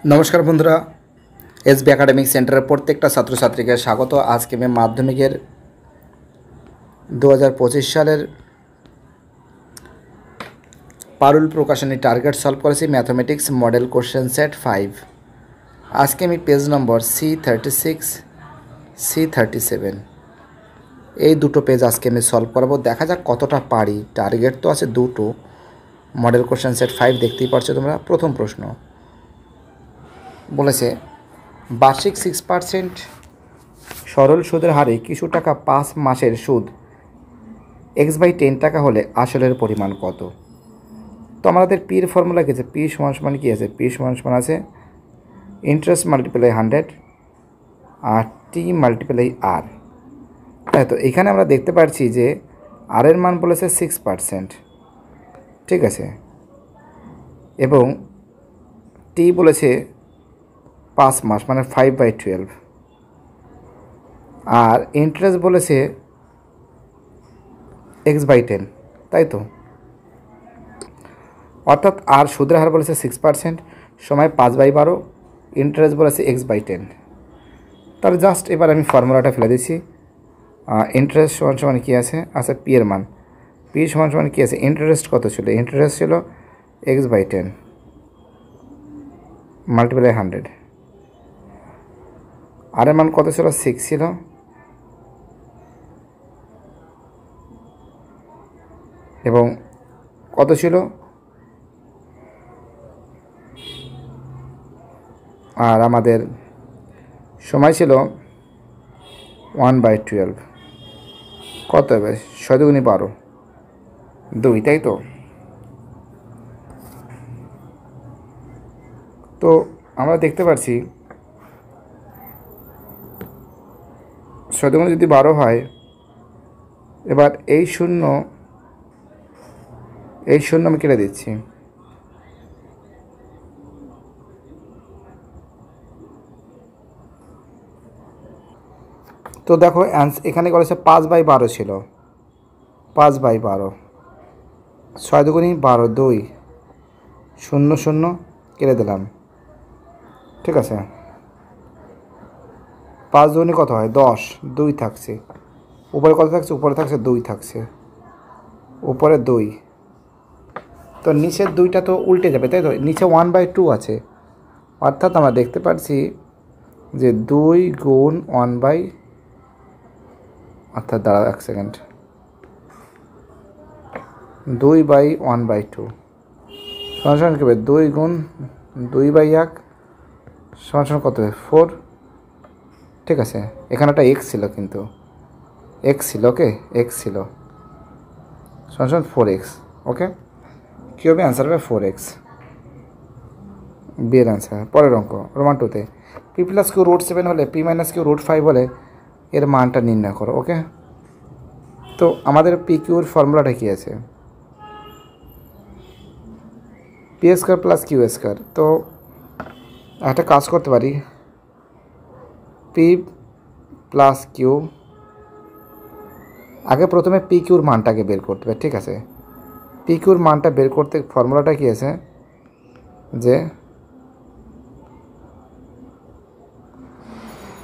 নমস্কার বন্ধুরা, SB academic সেন্টারের প্রত্যেকটা ছাত্রছাত্রীকে স্বাগত। আজকে আমি মাধ্যমিকের 2025 সালের পারুল প্রকাশনী টার্গেট সলভ করেছি ম্যাথমেটিক্স মডেল কোশ্চেন সেট 5। আজকে আমি পেজ নম্বর C36 C37 এই দুটো পেজ আজকে আমি সলভ করবো। দেখা যাক কতটা পারি। টার্গেট তো আছে দুটো, মডেল কোশ্চেন সেট 5 দেখতেই পারছো তোমরা। প্রথম প্রশ্ন বলেছে বার্ষিক 6% সরল সুদের হারে কিছু টাকা 5 মাসের সুদ x/10 টাকা হলে আসলের পরিমাণ কত? তো আমাদের পির ফর্মুলা কি আছে? পি সমান কি আছে? পি সমান আছে ইন্টারেস্ট মাল্টিপ্লাই 100 আর টি মাল্টিপ্লাই আর। তাই তো এখানে আমরা দেখতে পাচ্ছি যে আর এর মান বলেছে 6%, ঠিক আছে, এবং টি বলেছে 5 মাস মানে 5/12, আর ইন্টারেস্ট বলেছে x/10, তাই তো। অর্থাৎ আর সুদের হার বলেছে 6%, সময় 5/12, ইন্টারেস্ট বলেছে x/10। তাহলে জাস্ট এবার আমি ফর্মুলাটা ফেলে দিচ্ছি। ইন্টারেস্ট সমান কী আছে? আচ্ছা, পি এর মান, পি সমান কী আছে? ইন্টারেস্ট কত ছিল? ইন্টারেস্ট ছিল x/10 মাল্টিপ্লাই 100। আর এর মান কত ছিল? 6 ছিল, এবং কত ছিল? আর আমাদের সময় ছিল 1/12। কত হবে? 6 × 12, 2, তাই তো। তো আমরা দেখতে পাচ্ছি 6 × যদি 12 হয়, এবার এই শূন্য আমি কেটে দিচ্ছি। তো দেখো এখানে করেছে 5/12 ছিল, 5/12, 6 × 12, 2, 0 0 কেটে দিলাম, ঠিক আছে। 5 × 2 কত হয়? 10, 2 থাকছে। উপরে কত থাকছে? উপরে থাকছে 2 থাকছে, উপরে 2। তো নিচের 2টা তো উল্টে যাবে, তাই তো। নিচে 1/2 আছে, অর্থাৎ আমরা দেখতে পাচ্ছি যে 2 × 1/, অর্থাৎ দাঁড়াও 1 সেকেন্ড, 2/1/2 সমান কী হবে? 2 × 2/1 সমান কত হবে? 4, ঠিক আছে। এখানে একটা এক্স ছিল, কিন্তু এক্স ছিল, ওকে, এক্স ছিল, সমান 4x, ওকে। কী হবে? অ্যান্সার হবে 4x, বিয়ের অ্যান্সার। পরের অঙ্ক রোমান 2তে p+q √7 হলে p-q √5 হলে এর মানটা নির্ণয় করো, ওকে। তো আমাদের pqর ফর্মুলাটা কী আছে? p² + q²। তো একটা কাজ করতে পারি, p+q, আগে প্রথমে pqর মানটাকে বের করতে হবে, ঠিক আছে। pqর মানটা বের করতে ফর্মুলাটা কী আছে? যে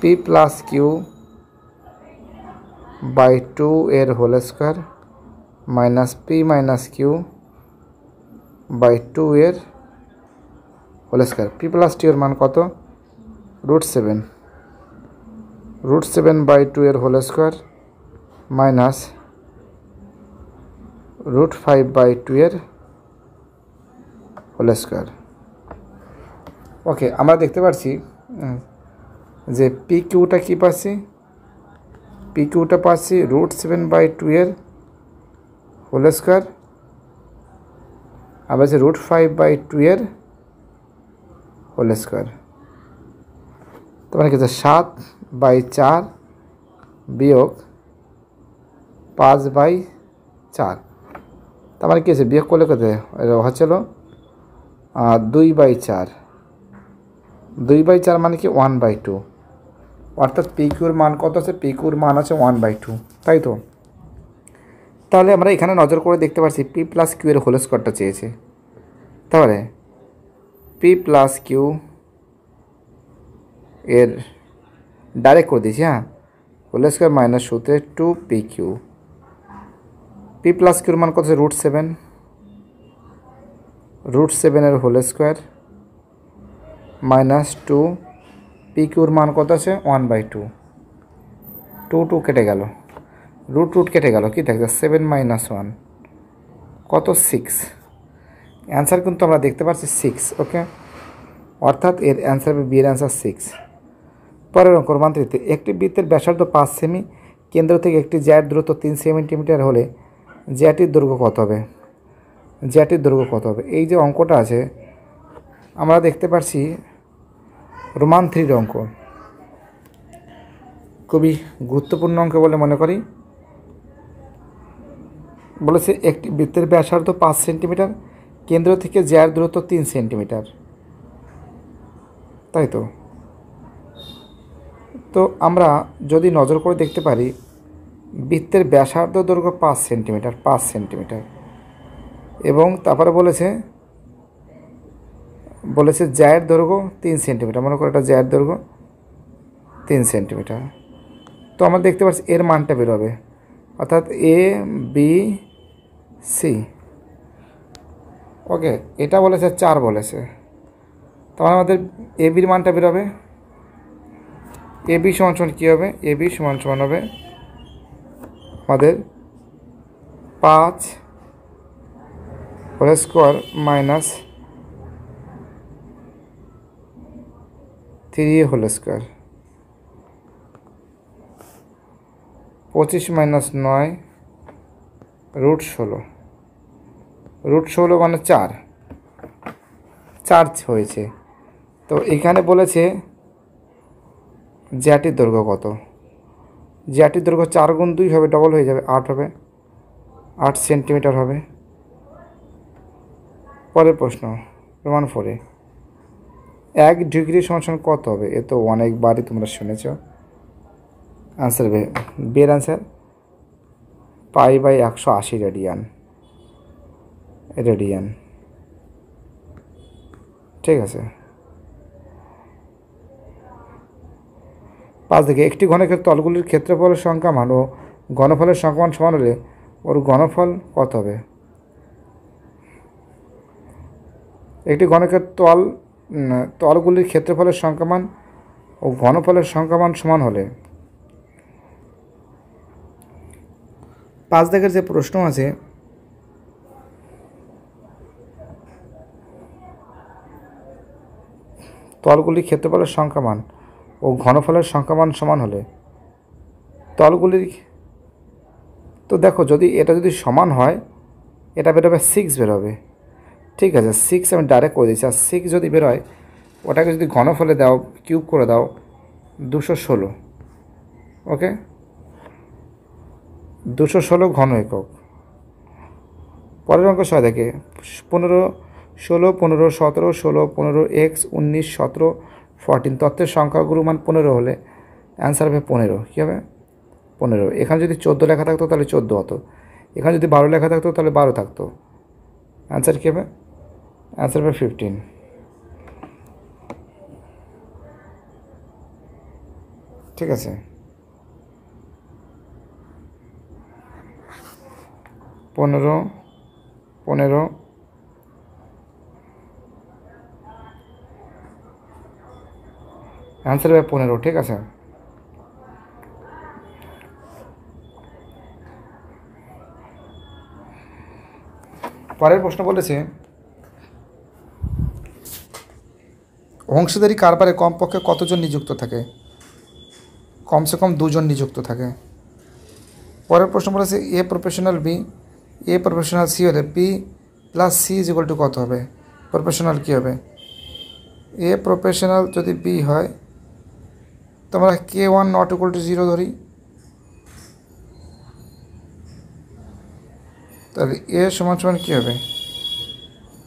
p+q/2 এর হোল স্কোয়ার মাইনাস p-q/2 এর হোল স্কোয়ার। p+t এর মান কত? √7, √7/2 এর হোল স্কোয়ার মাইনাস √5/2 এর হোল স্কোয়ার, ওকে। আমরা দেখতে পাচ্ছি যে pqটা কী পাচ্ছি? pqটা পাচ্ছি √7/2 এর হোল স্কোয়ার, আবার আছে √5/2 এর হোল স্কোয়ার। তোমার কি আছে? 7/4 বিয়োগ 5/4। তার মানে কী আছে? বিয়োগ করলে কত হচ্ছিল? 2/4, 2/4 মানে কি 1/2, অর্থাৎ pqর মান কত আছে? pqর মান আছে 1/2, তাই তো। তাহলে আমরা এখানে নজর করে দেখতে পাচ্ছি p+q এর হোল স্কোয়ারটা চেয়েছে। তাহলে p+q এর ডাইরেক্ট করে দিয়েছি, হ্যাঁ, হোল স্কোয়ার মাইনাস সূত্রে 2pq, পি প্লাস কিউর মান কত আছে √7, √7 হোল স্কোয়ার মাইনাস 2pq মান কত আছে 1/2, 2 কেটে গেল, √√ কেটে গেল, কী থাকছে 7 - 1 কত 6, অ্যান্সার কিন্তু আমরা দেখতে পাচ্ছি 6। ওকে, অর্থাৎ এর অ্যান্সার হবে, বিয়ের অ্যান্সার 6। পরের অঙ্ক রূপান্তরিত, একটি বৃত্তের ব্যাসার্ধ 5 সেমি, কেন্দ্র থেকে একটি জ্যার দূরত্ব 3 সেন্টিমিটার হলে জ্যাটির দৈর্ঘ্য কত হবে, জ্যাটির দৈর্ঘ্য কত হবে। এই যে অঙ্কটা আছে আমরা দেখতে পাচ্ছি রোমান 3 অঙ্ক, খুবই গুরুত্বপূর্ণ অঙ্ক বলে মনে করি। বলেছে একটি বৃত্তের ব্যাসার্ধ 5 সেন্টিমিটার, কেন্দ্র থেকে জ্যার দূরত্ব 3 সেন্টিমিটার, তাই তো। তো আমরা যদি নজর করে দেখতে পারি বৃত্তের ব্যাসার্ধ দৈর্ঘ্য 5 সেন্টিমিটার, 5 সেন্টিমিটার, এবং তারপরে বলেছে জ্যায়ের দৈর্ঘ্য 3 সেন্টিমিটার, মনে করো এটা জ্যায়ের দৈর্ঘ্য 3 সেন্টিমিটার। তো আমরা দেখতে পাচ্ছি এর মানটা বেরোবে, অর্থাৎ ABC। ওকে, এটা বলেছে 4 বলেছে, তাহলে আমাদের এবির মানটা বেরোবে। এবি সমান কী হবে, এবি সমান হবে আমাদের 5 whole square minus 3 whole square, 25 - 9 √16, √16 মানে 4 হয়েছে। তো এখানে বলেছে জ্যাটির দৈর্ঘ্য কত, জ্যাটির দৈর্ঘ্য 4 × 2 হবে, ডবল হয়ে যাবে, 8 হবে, 8 সেন্টিমিটার হবে। পরের প্রশ্ন প্রমাণ 4-এ 1 ডিগ্রি সমান কত হবে, এ তো অনেকবারই তোমরা শুনেছ। আনসার বের আনসার π/180 রেডিয়ান, রেডিয়ান, ঠিক আছে। 5 থেকে একটি ঘনকের তলগুলির ক্ষেত্রফলের সংখ্যা মান ও ঘনফলের সংখ্যা মান সমান হলে ওর ঘনফল কত হবে। একটি ঘনকের তলগুলির ক্ষেত্রফলের সংখ্যা মান ও ঘনফলের সংখ্যা মান সমান হলে 5 দাগের যে প্রশ্ন আছে, তলগুলির ক্ষেত্রফলের সংখ্যা মান ও ঘনফলের সংখ্যা মান সমান হলে তলগুলির, তো দেখো যদি এটা যদি সমান হয় এটা বেরোবে 6 বেরোবে, ঠিক আছে। 6 আমি ডাইরেক্ট করে দিচ্ছি, আর 6 যদি বেরোয় ওটাকে যদি ঘনফলে দাও, কিউব করে দাও, 216। ওকে, 216 ঘন একক। পরের অঙ্ক 6 থেকে 15, 16, 15, 17, 16, 15, x, 19, 17, 14 তত্ত্বের সংখ্যাগুরু মান 15 হলে অ্যান্সার হবে 15। কী হবে 15। এখানে যদি 14 লেখা থাকতো তাহলে 14 হতো, এখানে যদি 12 লেখা থাকতো তাহলে 12 থাকতো। অ্যান্সার কী হবে, অ্যান্সার হবে 15। ঠিক আছে, 15, 15, অ্যান্সার হবে 15। ঠিক আছে, পরের প্রশ্ন বলেছে অংশীদারি কারবারে কমপক্ষে কতজন নিযুক্ত থাকে, কমসে কম 2 জন নিযুক্ত থাকে। পরের প্রশ্ন বলেছে A proportional B, A proportional C হলে B plus C is equal to কত হবে, প্রফেশনাল কী হবে, এ প্রফেশনাল যদি বি হয় তোমরা K1 নট ইকুয়াল টু 0 ধরি, তাহলে এ সমান সমান কী হবে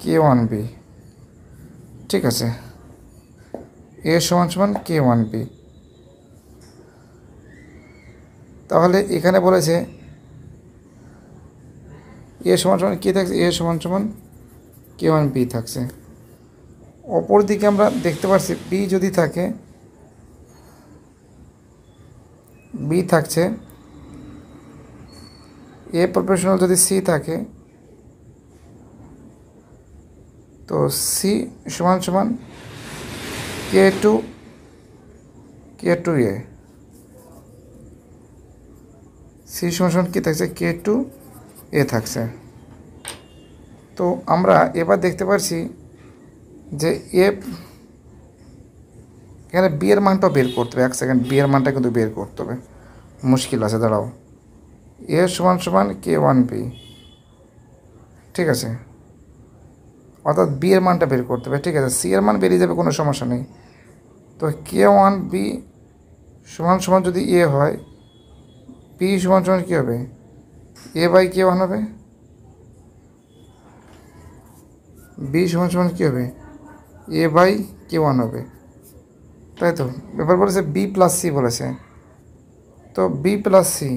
K1B। ঠিক আছে, এ সমান সমান K1B। তাহলে এখানে বলেছে এ সমান সমান কী থাকছে, এ সমান সমান K1B থাকছে। অপর দিকে আমরা দেখতে পাচ্ছি বি যদি থাকে বি থাকছে, এ প্রপোর্শনাল যদি সি থাকে তো সি সমান সমান কে টু এ, সি সমান সমান কী থাকছে, কে টু এ থাকছে। তো আমরা এবার দেখতে পাচ্ছি যে এখানে বি এর মানটাও বের করতে হবে। এক সেকেন্ড, বি এর মানটা কিন্তু বের করতে হবে, মুশকিল আছে, দাঁড়াও। এ সমান সমান কে ওয়ান বি, ঠিক আছে, অর্থাৎ বি এর মানটা বের করতে হবে, ঠিক আছে। সি এর মান বেরিয়ে যাবে, কোনো সমস্যা নেই। তো কে ওয়ান বি সমান সমান যদি এ হয়, বি সমান সমান কী হবে, এ বাই কে ওয়ান হবে, বি সমান সমান কী হবে, এ বাই কে ওয়ান হবে, তাই তো। ব্যাপার বলেছে বি প্লাস সি বলেছে, তো বি প্লাস সি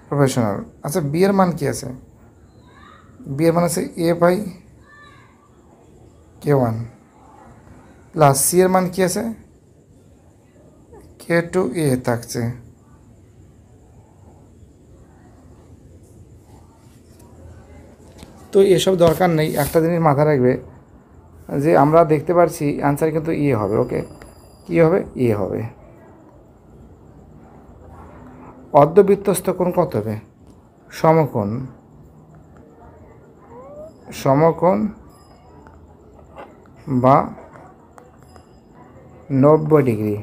প্রফেশনাল। আচ্ছা, বি এর মান কী আছে, বি এর মান আছে A by K one, plus C এর মান কী আছে, কে টু এ থাকছে। তো এসব দরকার নেই, একটা জিনিস মাথায় রাখবে যে আমরা দেখতে পাচ্ছি অ্যান্সার কিন্তু ইয়ে হবে, ওকে, কী হবে, ইয়ে হবে। অর্ধবৃত্তস্থ কোণ কত হবে, সমকোণ, সমকোণ বা 90 ডিগ্রি।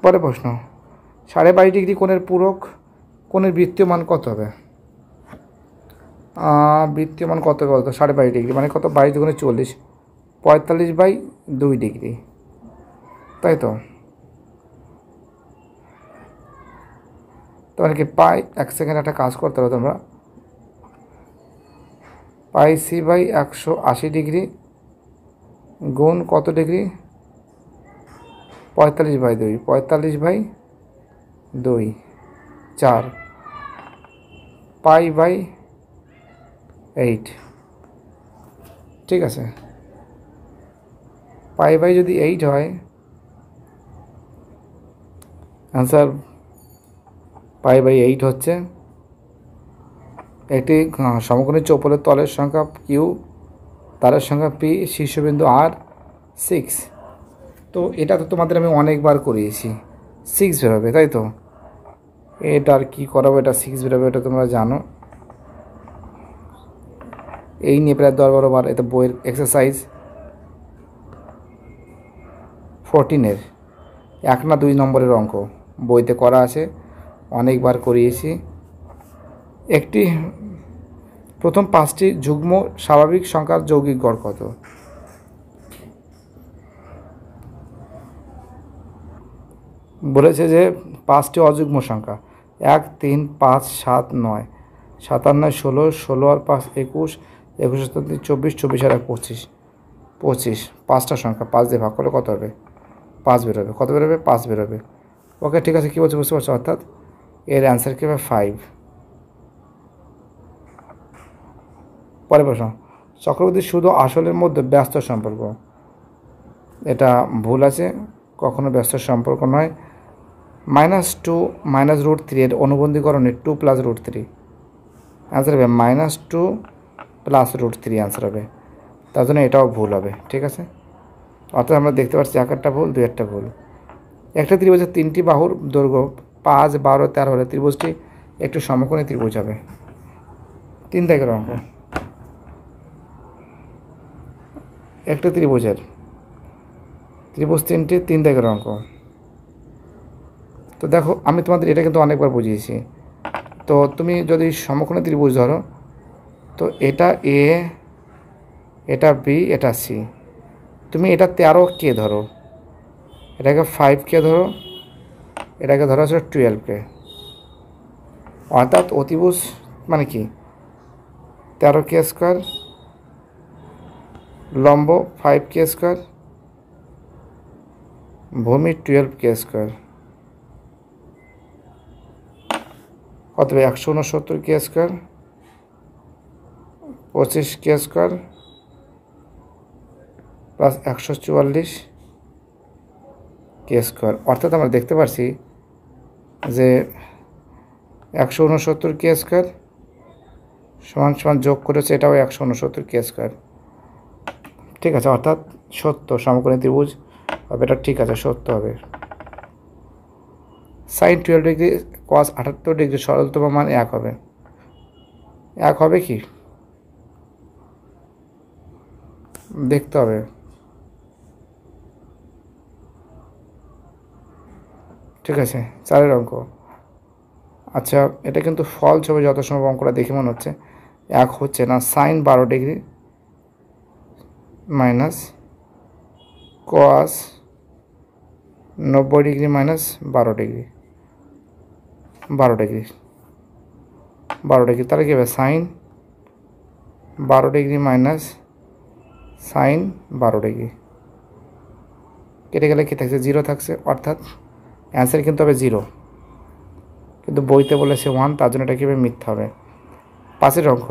পরে প্রশ্ন, 22.5 ডিগ্রি কোণের পূরক কোণের বৃত্তীয় মান কত হবে। বৃত্তীয় মান কত বলতো, 22.5 ডিগ্রি মানে কত, 22 দুগুণে 40, 45/2 ডিগ্রি, তাই তো। তোমার কি পাই, এক সেকেন্ড একটা কাজ করতে হবে তোমরা, পাই সি বাই 180 ডিগ্রি গুণ কত ডিগ্রি, 45/2, 45/2 4 পাই/8, ঠিক আছে। পাই যদি 8 হয়, অ্যান্সার পাই/8 হচ্ছে। একটি সমকোণী চৌপলের তলের সংখ্যা কিউ, তারের সংখ্যা পি, শীর্ষবিন্দু আর 6। তো এটা তো তোমাদের আমি অনেকবার করিয়েছি, 6 বেরোবে, তাই তো। এটা আর কী করাবো, এটা 6 বেরোবে, এটা তোমরা জানো। এই নিয়ে প্রায় 10-12 বার, এটা বইয়ের এক্সারসাইজ 14-এর 1 না 2 নম্বরের অঙ্ক বইতে করা আছে, অনেকবার করিয়েছি। একটি প্রথম 5টি যুগ্ম স্বাভাবিক সংখ্যার যৌগিক গড় কত। বলেছে যে 5টি অযুগ্ম সংখ্যা, 1 3 5 7 9, 7 আর 9 16, 16 আর 5 21, 21 আর 3 24, 24 আর 1 25, 25, 5টা সংখ্যা 5 দিয়ে ভাগ করলে কত হবে, 5 বেরোবে। কত বেরোবে, 5 বেরোবে, ওকে, ঠিক আছে। কী বলছে বুঝতে পারছো, অর্থাৎ এর অ্যান্সার কী হবে, 5। পরে প্রশ্ন, চক্রবর্তী সুদ ও আসলের মধ্যে ব্যস্ত সম্পর্ক, এটা ভুল আছে, কখনো ব্যস্ত সম্পর্ক নয়। -2 -√3 এর অনুবন্ধীকরণে 2 + √3, অ্যান্সার হবে -2 + √3, অ্যান্সার হবে। তার জন্য এটাও ভুল হবে, ঠিক আছে। অর্থাৎ আমরা দেখতে পাচ্ছি 1-1টা ভুল, 2-1টা ভুল। একটা ত্রিভুজের 3টি বাহুর দৈর্ঘ্য 5, 12, 13 হলে ত্রিভুজটি একটু সমকোণী ত্রিভুজ হবে। 3 দাগের অঙ্ক, একটা ত্রিভুজ 3টি 3 দাগের অঙ্ক। তো দেখো, আমি তোমাদের এটা কিন্তু অনেকবার বুঝিয়েছি। তো তুমি যদি সমকোণী ত্রিভুজ ধরো, তো এটা এ, এটা বি, এটা সি, তুমি এটা 13K ধরো, এটাকে 5K ধরো, এটাকে ধরো হচ্ছে 12K, অর্থাৎ অতিভুজ মানে কি 13K স্কোয়ার, লম্ব 5K স্কোয়ার, ভূমি 12K স্কোয়ার, কত হবে 169K square, 25K square plus 144 কে স্কোয়ার, অর্থাৎ আমরা দেখতে পাচ্ছি যে 169 কে স্কোয়ার সমান সমান যোগ করেছে এটাও 169 কে স্কোয়ার। ঠিক আছে, অর্থাৎ সত্য সমকোণী ত্রিভুজ হবে, এটা ঠিক আছে, সত্য হবে। sin 12 ডিগ্রি cos 78 ডিগ্রি সরলতম মান 1 হবে। 1 হবে কি দেখতে হবে। ঠিক আছে, 4 অঙ্ক। আচ্ছা, এটা কিন্তু ফলস হবে যত সময় অঙ্কটা দেখে মনে হচ্ছে। 1 হচ্ছে না, sin 12 degree minus cos 90 degree minus 12 degree 12 degree 12 degree, তাহলে কী হবে sin 12 degree minus sin 12 degree, কেটে গেলে কী থাকছে 0 থাকছে, অর্থাৎ অ্যান্সার কিন্তু হবে 0, কিন্তু বইতে বলেছে 1, তার জন্য এটা কীভাবে মিথ্যা হবে। 5 অঙ্ক,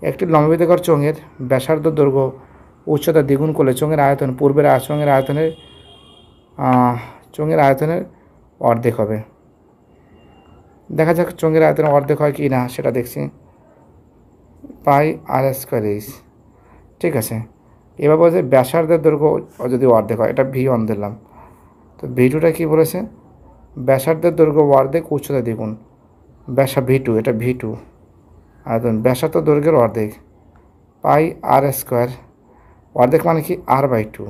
একটি লম্ববৃত্তাকার চোঙের ব্যাসার্ধ দৈর্ঘ্য উচ্চতা দ্বিগুণ করলে চোঙের আয়তন পূর্বের চোঙের আয়তনের অর্ধেক হবে। দেখা যাক চোঙের আয়তনের অর্ধেক হয় কি না সেটা দেখছি। পাই আর স্কোয়ার এইচ, ঠিক আছে। এবার বলছে ব্যাসার্ধের দৈর্ঘ্য যদি অর্ধেক হয়, এটা V1 দিলাম। তো V2টা কী বলেছে, ব্যাসার্ধের দৈর্ঘ্য অর্ধেক উচ্চতা দ্বিগুণ, V2, এটা V2 আয়তন ব্যাসার্ধ দৈর্ঘ্যের অর্ধেক, পাই আর স্কোয়ার, অর্ধেক মানে কি R/2,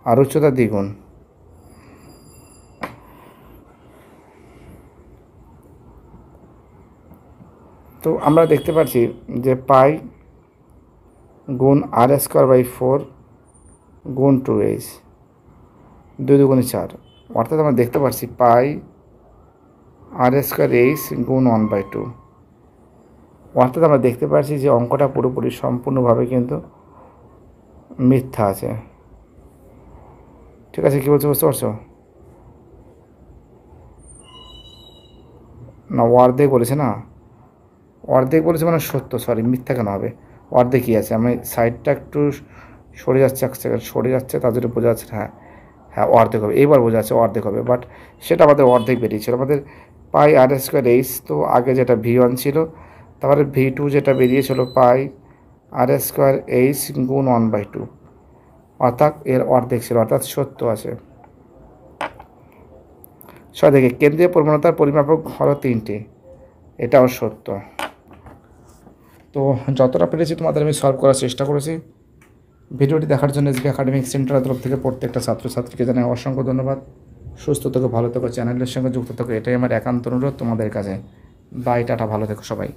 আর উচ্চতা দ্বিগুণ। তো আমরা দেখতে পাচ্ছি যে পাই গুণ R²/4 গুণ 2h, 2 2 4, অর্থাৎ আমরা দেখতে পাচ্ছি পাই R²h গুণ 1/2, অর্থাৎ আমরা দেখতে পাচ্ছি যে অঙ্কটা পুরোপুরি সম্পূর্ণভাবে কিন্তু মিথ্যা আছে। ঠিক আছে, কী বলছো বুঝতে পারছো না? অর্ধেক বলেছে না, অর্ধেক বলেছে মানে সত্য, সরি মিথ্যা কেন হবে, অর্ধেকই আছে। আমি সাইডটা একটু সরে যাচ্ছে, এক সেকেন্ড সরে যাচ্ছে, তার জন্য বোঝা যাচ্ছে হ্যাঁ হ্যাঁ অর্ধেক হবে, এইবার বোঝা যাচ্ছে অর্ধেক হবে, বাট সেটা আমাদের অর্ধেক বেরিয়েছিল। আমাদের পাই R²h, তো আগে যেটা V1 ছিল, তারপরে V2 যেটা বেরিয়েছিল পাই R²h গুণ 1/2, অর্থাৎ এর অর্ধেক ছিল, অর্থাৎ সত্য আছে। দেখে কেন্দ্রীয় প্রবণতার পরিমাপক হলো 3টি, এটাও সত্য। তো যতটা পেরেছি তোমাদের আমি সলভ করার চেষ্টা করেছি। ভিডিওটি দেখার জন্য এসবি একাডেমিক সেন্টারের তরফ থেকে প্রত্যেকটা ছাত্রছাত্রীকে জানাই অসংখ্য ধন্যবাদ। সুস্থ থেকো, ভালো থেকো, চ্যানেলের সঙ্গে যুক্ত থেকো, এটাই আমার একান্ত অনুরোধ তোমাদের কাছে। বাই, টাটা, ভালো থেকো সবাই।